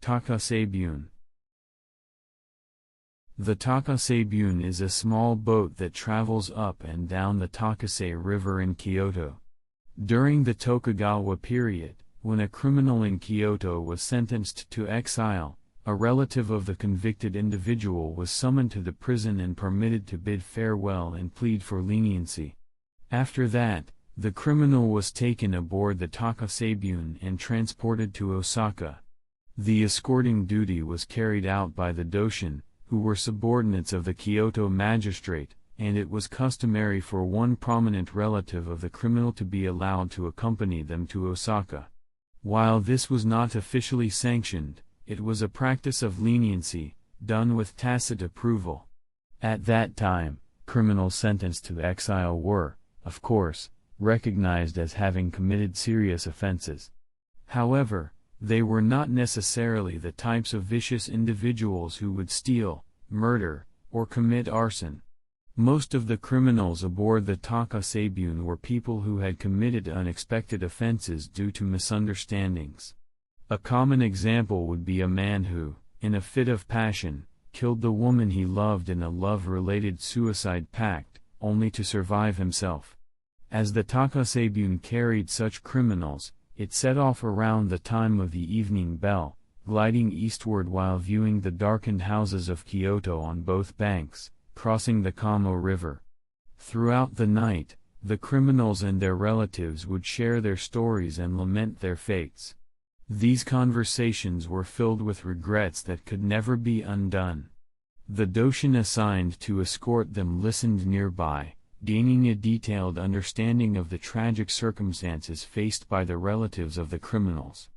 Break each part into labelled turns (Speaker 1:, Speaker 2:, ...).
Speaker 1: Takasebune. The Takasebune is a small boat that travels up and down the Takase River in Kyoto. During the Tokugawa period, when a criminal in Kyoto was sentenced to exile, a relative of the convicted individual was summoned to the prison and permitted to bid farewell and plead for leniency. After that, the criminal was taken aboard the Takasebune and transported to Osaka. The escorting duty was carried out by the Doshin, who were subordinates of the Kyoto magistrate, and it was customary for one prominent relative of the criminal to be allowed to accompany them to Osaka. While this was not officially sanctioned, it was a practice of leniency, done with tacit approval. At that time, criminals sentenced to exile were, of course, recognized as having committed serious offenses. However, they were not necessarily the types of vicious individuals who would steal, murder, or commit arson. Most of the criminals aboard the Takasebune were people who had committed unexpected offenses due to misunderstandings. A common example would be a man who, in a fit of passion, killed the woman he loved in a love-related suicide pact, only to survive himself. As the Takasebune carried such criminals, it set off around the time of the evening bell, gliding eastward while viewing the darkened houses of Kyoto on both banks, crossing the Kamo River. Throughout the night, the criminals and their relatives would share their stories and lament their fates. These conversations were filled with regrets that could never be undone. The Doshin assigned to escort them listened nearby, gaining a detailed understanding of the tragic circumstances faced by the relatives of the criminals.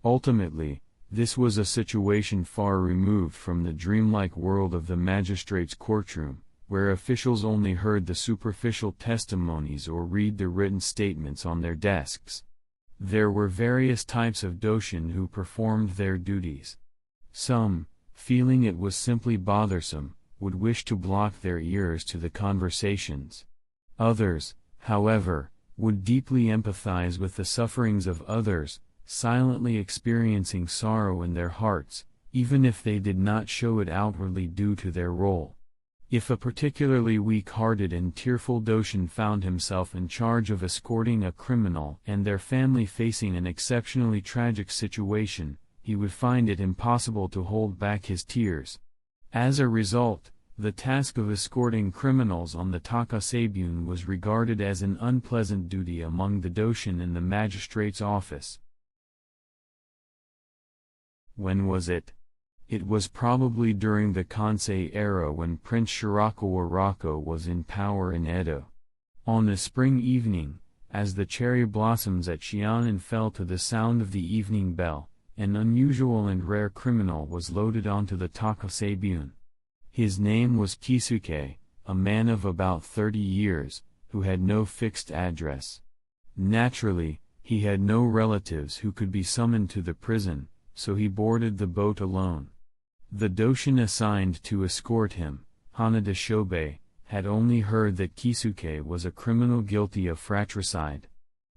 Speaker 1: Ultimately, this was a situation far removed from the dreamlike world of the magistrate's courtroom, where officials only heard the superficial testimonies or read the written statements on their desks. There were various types of Doshin who performed their duties. Some, feeling it was simply bothersome, would wish to block their ears to the conversations. Others, however, would deeply empathize with the sufferings of others, silently experiencing sorrow in their hearts, even if they did not show it outwardly due to their role. If a particularly weak-hearted and tearful Doshin found himself in charge of escorting a criminal and their family facing an exceptionally tragic situation, he would find it impossible to hold back his tears. As a result, the task of escorting criminals on the Takasebune was regarded as an unpleasant duty among the Doshin in the magistrate's office. When was it? It was probably during the Kansei era when Prince Shirakawa Rako was in power in Edo. On a spring evening, as the cherry blossoms at Shianen fell to the sound of the evening bell, an unusual and rare criminal was loaded onto the Takasebune. His name was Kisuke, a man of about 30 years, who had no fixed address. Naturally, he had no relatives who could be summoned to the prison, so he boarded the boat alone. The Doshin assigned to escort him, Hanada Shobei, had only heard that Kisuke was a criminal guilty of fratricide.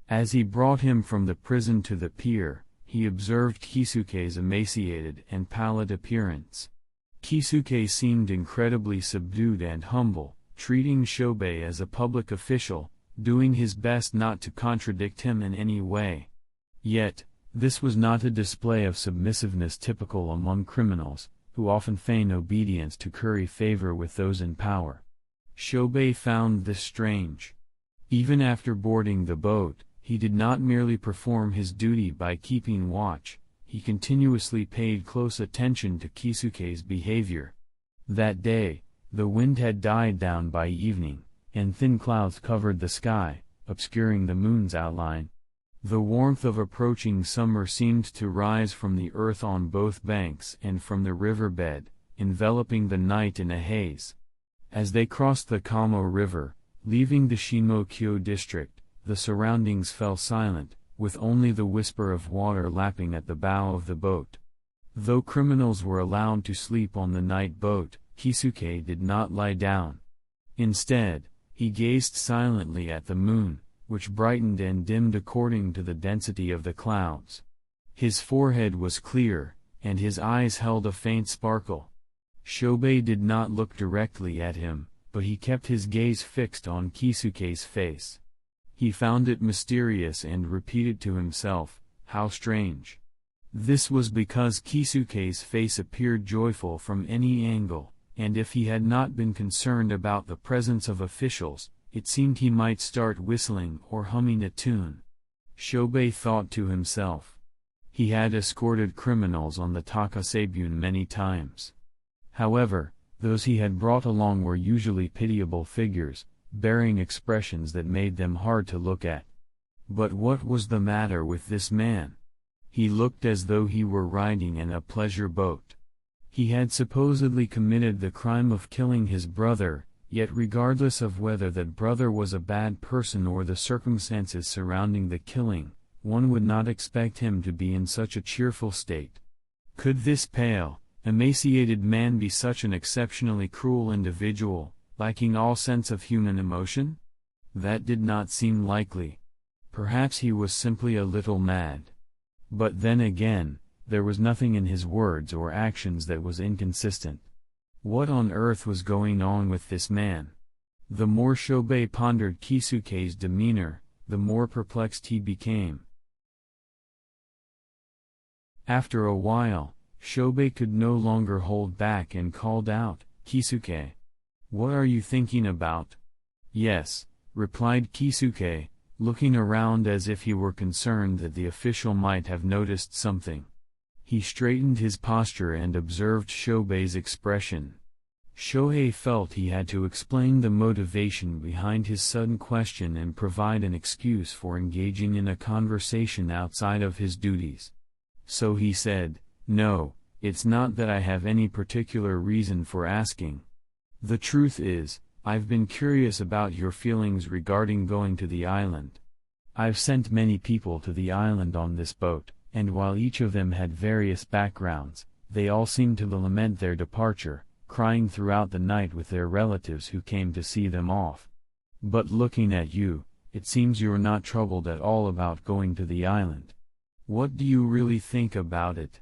Speaker 1: As he brought him from the prison to the pier, he observed Kisuke's emaciated and pallid appearance. Kisuke seemed incredibly subdued and humble, treating Shobei as a public official, doing his best not to contradict him in any way. Yet, this was not a display of submissiveness typical among criminals, who often feign obedience to curry favor with those in power. Shobei found this strange. Even after boarding the boat, he did not merely perform his duty by keeping watch, he continuously paid close attention to Kisuke's behavior. That day, the wind had died down by evening, and thin clouds covered the sky, obscuring the moon's outline. The warmth of approaching summer seemed to rise from the earth on both banks and from the riverbed, enveloping the night in a haze. As they crossed the Kamo River, leaving the Shimokyo district, the surroundings fell silent, with only the whisper of water lapping at the bow of the boat. Though criminals were allowed to sleep on the night boat, Kisuke did not lie down. Instead, he gazed silently at the moon, which brightened and dimmed according to the density of the clouds. His forehead was clear, and his eyes held a faint sparkle. Shobei did not look directly at him, but he kept his gaze fixed on Kisuke's face. He found it mysterious and repeated to himself, "How strange." This was because Kisuke's face appeared joyful from any angle, and if he had not been concerned about the presence of officials, it seemed he might start whistling or humming a tune. Shobei thought to himself. He had escorted criminals on the Takasebune many times. However, those he had brought along were usually pitiable figures, bearing expressions that made them hard to look at. But what was the matter with this man? He looked as though he were riding in a pleasure boat. He had supposedly committed the crime of killing his brother, yet regardless of whether that brother was a bad person or the circumstances surrounding the killing, one would not expect him to be in such a cheerful state. Could this pale, emaciated man be such an exceptionally cruel individual, lacking all sense of human emotion? That did not seem likely. Perhaps he was simply a little mad. But then again, there was nothing in his words or actions that was inconsistent. What on earth was going on with this man? The more Shobei pondered Kisuke's demeanor, the more perplexed he became. After a while, Shobei could no longer hold back and called out, "Kisuke! What are you thinking about?" "Yes," replied Kisuke, looking around as if he were concerned that the official might have noticed something. He straightened his posture and observed Shobei's expression. Shohei felt he had to explain the motivation behind his sudden question and provide an excuse for engaging in a conversation outside of his duties. So he said, "No, it's not that I have any particular reason for asking. The truth is, I've been curious about your feelings regarding going to the island. I've sent many people to the island on this boat, and while each of them had various backgrounds, they all seemed to lament their departure, crying throughout the night with their relatives who came to see them off. But looking at you, it seems you're not troubled at all about going to the island. What do you really think about it?"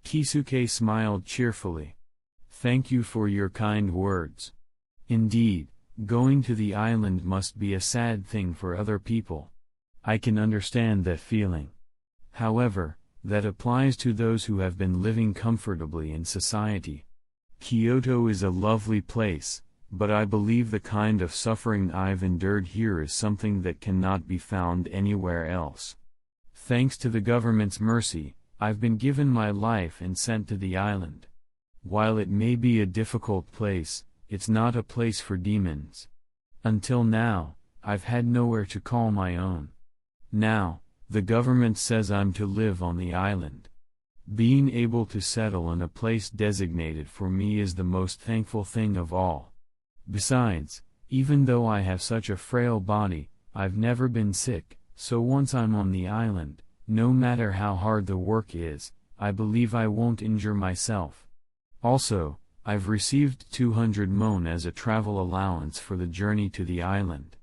Speaker 1: Kisuke smiled cheerfully. "Thank you for your kind words. Indeed, going to the island must be a sad thing for other people. I can understand that feeling. However, that applies to those who have been living comfortably in society. Kyoto is a lovely place, but I believe the kind of suffering I've endured here is something that cannot be found anywhere else. Thanks to the government's mercy, I've been given my life and sent to the island. While it may be a difficult place, it's not a place for demons. Until now, I've had nowhere to call my own. Now, the government says I'm to live on the island. Being able to settle in a place designated for me is the most thankful thing of all. Besides, even though I have such a frail body, I've never been sick, so once I'm on the island, no matter how hard the work is, I believe I won't injure myself. Also, I've received 200 mon as a travel allowance for the journey to the island.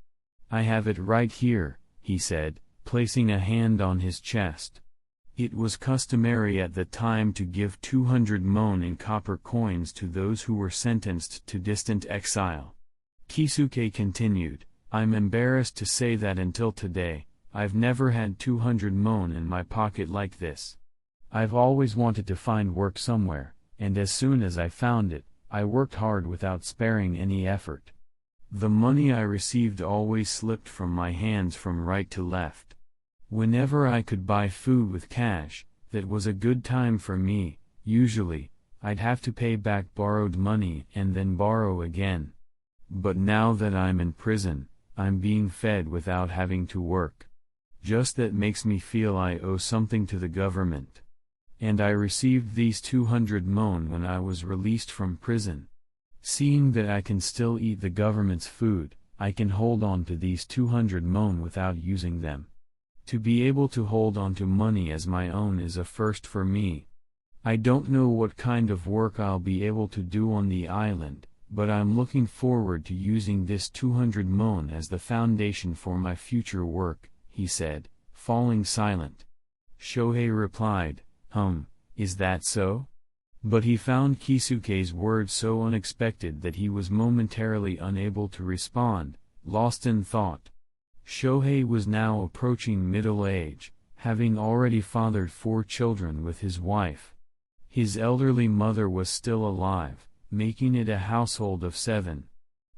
Speaker 1: I have it right here," he said, placing a hand on his chest. It was customary at the time to give 200 mon in copper coins to those who were sentenced to distant exile. Kisuke continued, "I'm embarrassed to say that until today, I've never had 200 mon in my pocket like this. I've always wanted to find work somewhere, and as soon as I found it, I worked hard without sparing any effort. The money I received always slipped from my hands from right to left. Whenever I could buy food with cash, that was a good time for me. Usually, I'd have to pay back borrowed money and then borrow again. But now that I'm in prison, I'm being fed without having to work. Just that makes me feel I owe something to the government. And I received these 200 mon when I was released from prison. Seeing that I can still eat the government's food, I can hold on to these 200 mon without using them. To be able to hold on to money as my own is a first for me. I don't know what kind of work I'll be able to do on the island, but I'm looking forward to using this 200 mon as the foundation for my future work," he said, falling silent. Shohei replied, "Is that so?" But he found Kisuke's words so unexpected that he was momentarily unable to respond, lost in thought. Shohei was now approaching middle age, having already fathered 4 children with his wife. His elderly mother was still alive, making it a household of 7.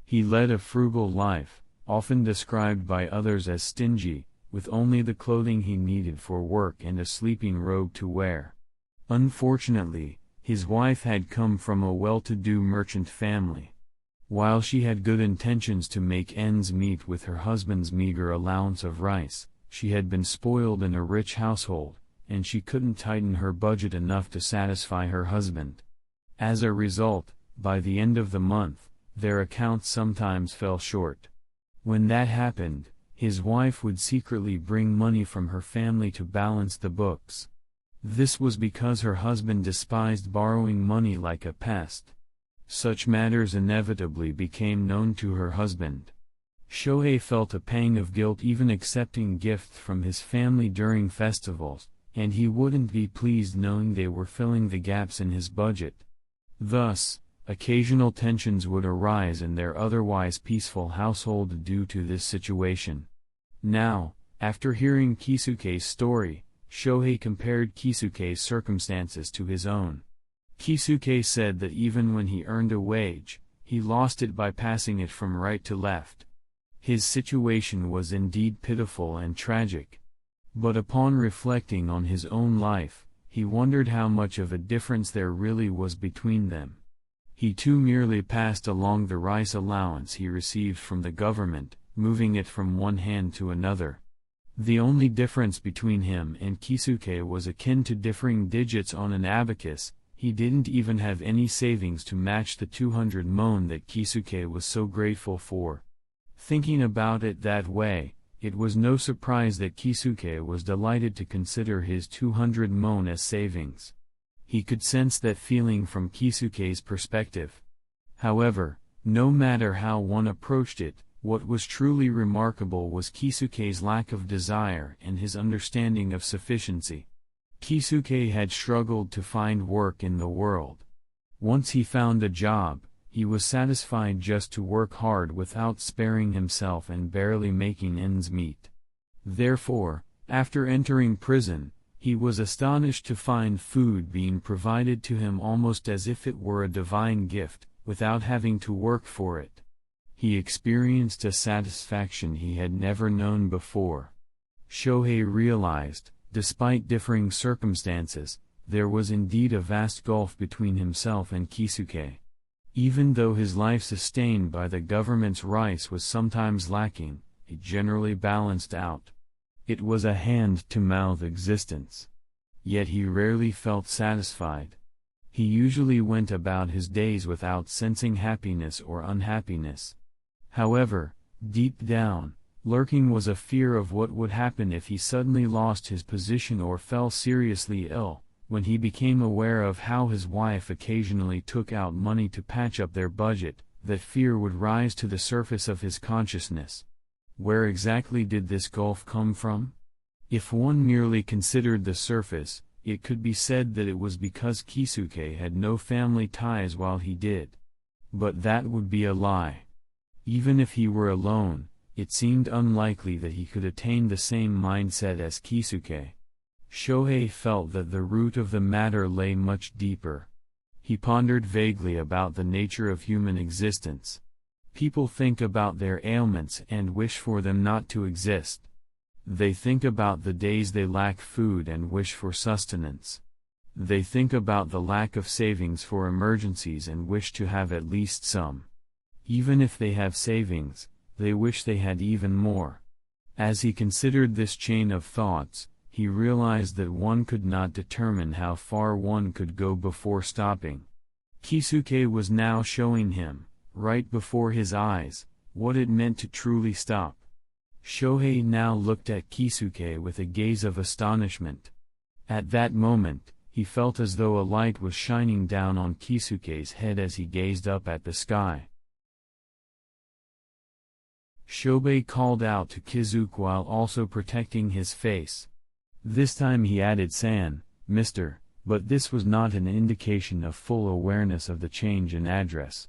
Speaker 1: He led a frugal life, often described by others as stingy, with only the clothing he needed for work and a sleeping robe to wear. Unfortunately, his wife had come from a well-to-do merchant family. While she had good intentions to make ends meet with her husband's meager allowance of rice, she had been spoiled in a rich household, and she couldn't tighten her budget enough to satisfy her husband. As a result, by the end of the month, their accounts sometimes fell short. When that happened, his wife would secretly bring money from her family to balance the books. This was because her husband despised borrowing money like a pest. Such matters inevitably became known to her husband. Shohei felt a pang of guilt even accepting gifts from his family during festivals, and he wouldn't be pleased knowing they were filling the gaps in his budget. Thus, occasional tensions would arise in their otherwise peaceful household due to this situation. Now, after hearing Kisuke's story, Shohei compared Kisuke's circumstances to his own. Kisuke said that even when he earned a wage, he lost it by passing it from right to left. His situation was indeed pitiful and tragic. But upon reflecting on his own life, he wondered how much of a difference there really was between them. He too merely passed along the rice allowance he received from the government, moving it from one hand to another. The only difference between him and Kisuke was akin to differing digits on an abacus. He didn't even have any savings to match the 200 mon that Kisuke was so grateful for. Thinking about it that way, it was no surprise that Kisuke was delighted to consider his 200 mon as savings. He could sense that feeling from Kisuke's perspective. However, no matter how one approached it, what was truly remarkable was Kisuke's lack of desire and his understanding of sufficiency. Kisuke had struggled to find work in the world. Once he found a job, he was satisfied just to work hard without sparing himself and barely making ends meet. Therefore, after entering prison, he was astonished to find food being provided to him almost as if it were a divine gift, without having to work for it. He experienced a satisfaction he had never known before. Shohei realized, despite differing circumstances, there was indeed a vast gulf between himself and Kisuke. Even though his life sustained by the government's rice was sometimes lacking, it generally balanced out. It was a hand-to-mouth existence. Yet he rarely felt satisfied. He usually went about his days without sensing happiness or unhappiness. However, deep down, lurking was a fear of what would happen if he suddenly lost his position or fell seriously ill. When he became aware of how his wife occasionally took out money to patch up their budget, that fear would rise to the surface of his consciousness. Where exactly did this gulf come from? If one merely considered the surface, it could be said that it was because Kisuke had no family ties while he did. But that would be a lie. Even if he were alone, it seemed unlikely that he could attain the same mindset as Kisuke. Shohei felt that the root of the matter lay much deeper. He pondered vaguely about the nature of human existence. People think about their ailments and wish for them not to exist. They think about the days they lack food and wish for sustenance. They think about the lack of savings for emergencies and wish to have at least some. Even if they have savings, they wish they had even more. As he considered this chain of thoughts, he realized that one could not determine how far one could go before stopping. Kisuke was now showing him, right before his eyes, what it meant to truly stop. Shohei now looked at Kisuke with a gaze of astonishment. At that moment, he felt as though a light was shining down on Kisuke's head as he gazed up at the sky. Shohei called out to Kisuke while also protecting his face. This time he added, "San, Mr. but this was not an indication of full awareness of the change in address.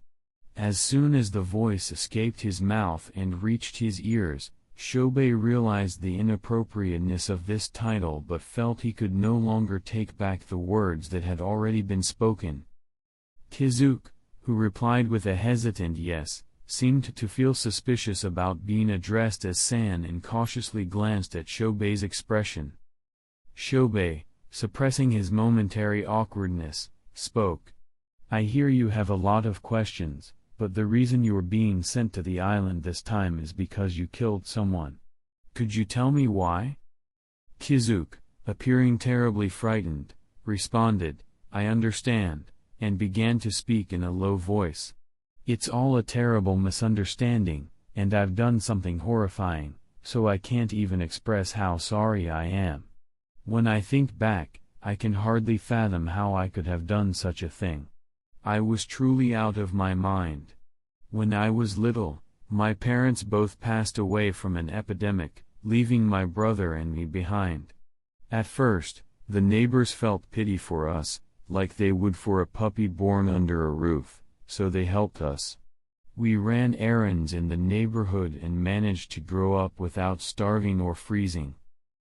Speaker 1: As soon as the voice escaped his mouth and reached his ears, Shobei realized the inappropriateness of this title but felt he could no longer take back the words that had already been spoken. Kizuke, who replied with a hesitant yes, seemed to feel suspicious about being addressed as san and cautiously glanced at Shobei's expression. Shobei, suppressing his momentary awkwardness, spoke. "I hear you have a lot of questions, but the reason you are being sent to the island this time is because you killed someone. Could you tell me why?" Kizuke, appearing terribly frightened, responded, "I understand," and began to speak in a low voice. "It's all a terrible misunderstanding, and I've done something horrifying, so I can't even express how sorry I am. When I think back, I can hardly fathom how I could have done such a thing. I was truly out of my mind. When I was little, my parents both passed away from an epidemic, leaving my brother and me behind. At first, the neighbors felt pity for us, like they would for a puppy born under a roof, so they helped us. We ran errands in the neighborhood and managed to grow up without starving or freezing.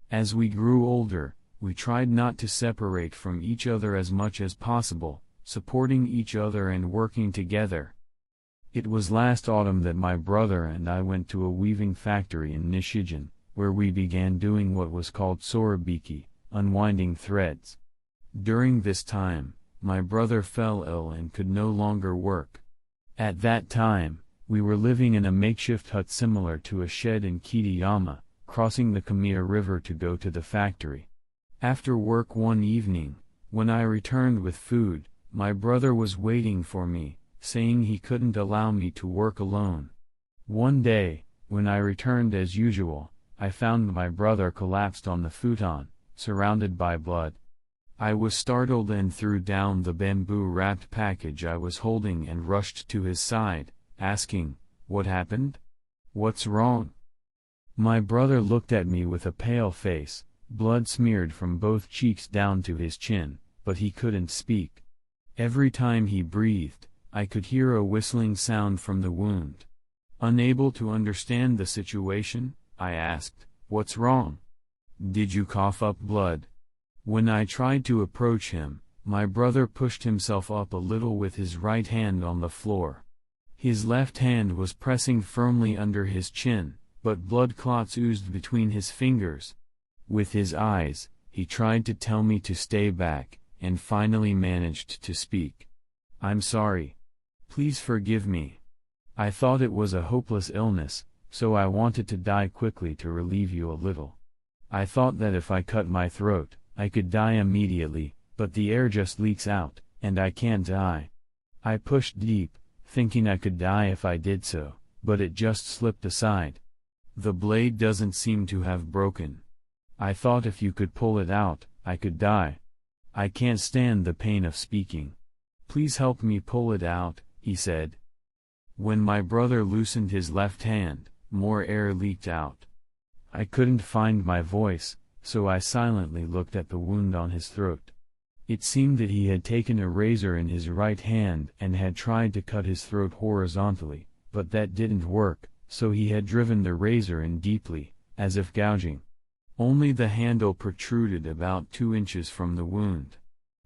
Speaker 1: As we grew older, we tried not to separate from each other as much as possible, supporting each other and working together. It was last autumn that my brother and I went to a weaving factory in Nishigen, where we began doing what was called sorabiki, unwinding threads. During this time, my brother fell ill and could no longer work. At that time, we were living in a makeshift hut similar to a shed in Kitayama, crossing the Kamiya River to go to the factory. After work one evening, when I returned with food, my brother was waiting for me, saying he couldn't allow me to work alone. One day, when I returned as usual, I found my brother collapsed on the futon, surrounded by blood. I was startled and threw down the bamboo-wrapped package I was holding and rushed to his side, asking, "What happened? What's wrong?" My brother looked at me with a pale face, blood smeared from both cheeks down to his chin, but he couldn't speak. Every time he breathed, I could hear a whistling sound from the wound. Unable to understand the situation, I asked, "What's wrong? Did you cough up blood?" When I tried to approach him, my brother pushed himself up a little with his right hand on the floor. His left hand was pressing firmly under his chin, but blood clots oozed between his fingers. With his eyes, he tried to tell me to stay back, and finally managed to speak. "I'm sorry. Please forgive me. I thought it was a hopeless illness, so I wanted to die quickly to relieve you a little. I thought that if I cut my throat, I could die immediately, but the air just leaks out, and I can't die. I pushed deep, thinking I could die if I did so, but it just slipped aside. The blade doesn't seem to have broken. I thought if you could pull it out, I could die. I can't stand the pain of speaking. Please help me pull it out," he said. When my brother loosened his left hand, more air leaked out. I couldn't find my voice, so I silently looked at the wound on his throat. It seemed that he had taken a razor in his right hand and had tried to cut his throat horizontally, but that didn't work, so he had driven the razor in deeply, as if gouging. Only the handle protruded about 2 inches from the wound.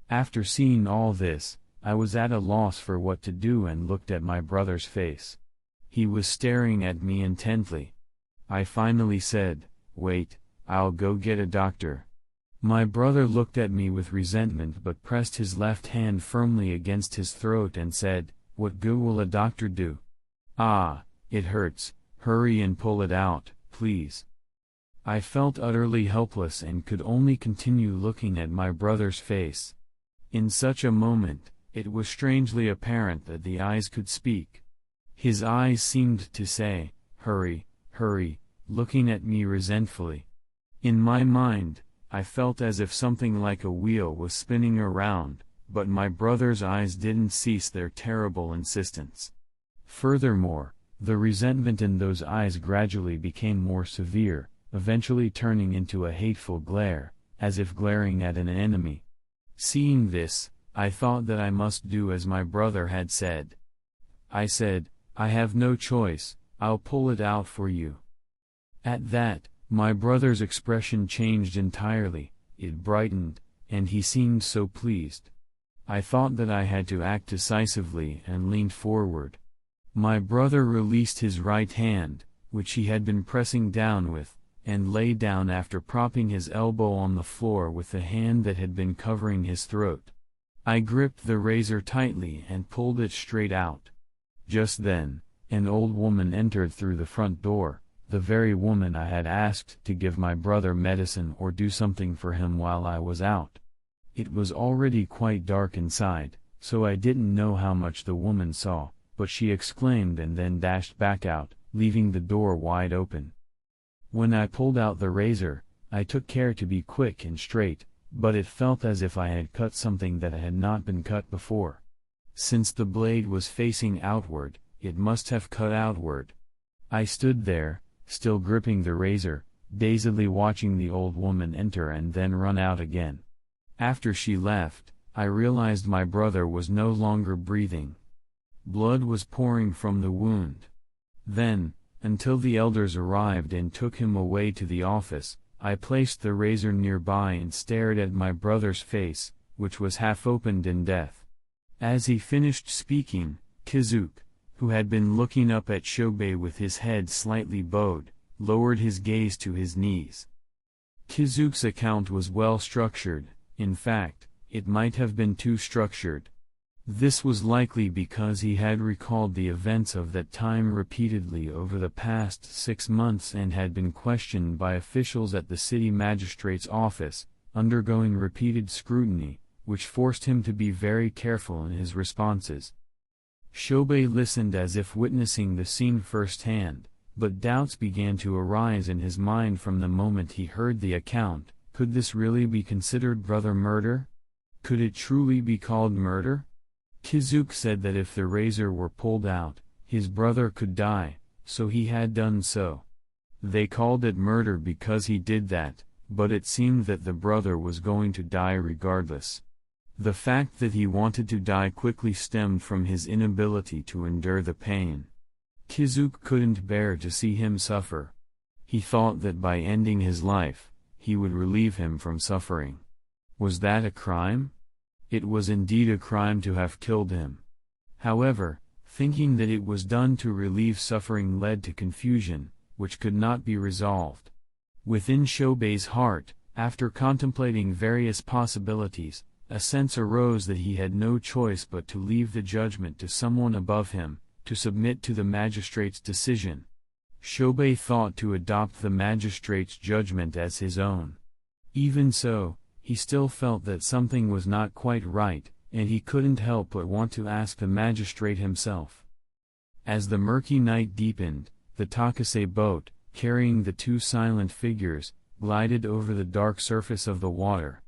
Speaker 1: After seeing all this, I was at a loss for what to do and looked at my brother's face. He was staring at me intently. I finally said, "Wait, I'll go get a doctor." My brother looked at me with resentment but pressed his left hand firmly against his throat and said, "What good will a doctor do? Ah, it hurts, hurry and pull it out, please." I felt utterly helpless and could only continue looking at my brother's face. In such a moment, it was strangely apparent that the eyes could speak. His eyes seemed to say, "Hurry, hurry," looking at me resentfully. In my mind, I felt as if something like a wheel was spinning around, but my brother's eyes didn't cease their terrible insistence. Furthermore, the resentment in those eyes gradually became more severe, eventually turning into a hateful glare, as if glaring at an enemy. Seeing this, I thought that I must do as my brother had said. I said, "I have no choice, I'll pull it out for you." At that, my brother's expression changed entirely, it brightened, and he seemed so pleased. I thought that I had to act decisively and leaned forward. My brother released his right hand, which he had been pressing down with, and lay down after propping his elbow on the floor with the hand that had been covering his throat. I gripped the razor tightly and pulled it straight out. Just then, an old woman entered through the front door, the very woman I had asked to give my brother medicine or do something for him while I was out. It was already quite dark inside, so I didn't know how much the woman saw, but she exclaimed and then dashed back out, leaving the door wide open. When I pulled out the razor, I took care to be quick and straight, but it felt as if I had cut something that had not been cut before. Since the blade was facing outward, it must have cut outward. I stood there, still gripping the razor, dazedly watching the old woman enter and then run out again. After she left, I realized my brother was no longer breathing. Blood was pouring from the wound. Then, until the elders arrived and took him away to the office, I placed the razor nearby and stared at my brother's face, which was half opened in death. As he finished speaking, Kizuke, who had been looking up at Shobei with his head slightly bowed, lowered his gaze to his knees. Kizuke's account was well structured, in fact, it might have been too structured. This was likely because he had recalled the events of that time repeatedly over the past 6 months and had been questioned by officials at the city magistrate's office, undergoing repeated scrutiny, which forced him to be very careful in his responses. Shobei listened as if witnessing the scene firsthand, but doubts began to arise in his mind from the moment he heard the account. Could this really be considered brother murder? Could it truly be called murder? Kizuke said that if the razor were pulled out, his brother could die, so he had done so. They called it murder because he did that, but it seemed that the brother was going to die regardless. The fact that he wanted to die quickly stemmed from his inability to endure the pain. Kizuke couldn't bear to see him suffer. He thought that by ending his life, he would relieve him from suffering. Was that a crime? It was indeed a crime to have killed him. However, thinking that it was done to relieve suffering led to confusion, which could not be resolved. Within Shobei's heart, after contemplating various possibilities, a sense arose that he had no choice but to leave the judgment to someone above him, to submit to the magistrate's decision. Shobei thought to adopt the magistrate's judgment as his own. Even so, he still felt that something was not quite right, and he couldn't help but want to ask the magistrate himself. As the murky night deepened, the Takasebute, carrying the 2 silent figures, glided over the dark surface of the water.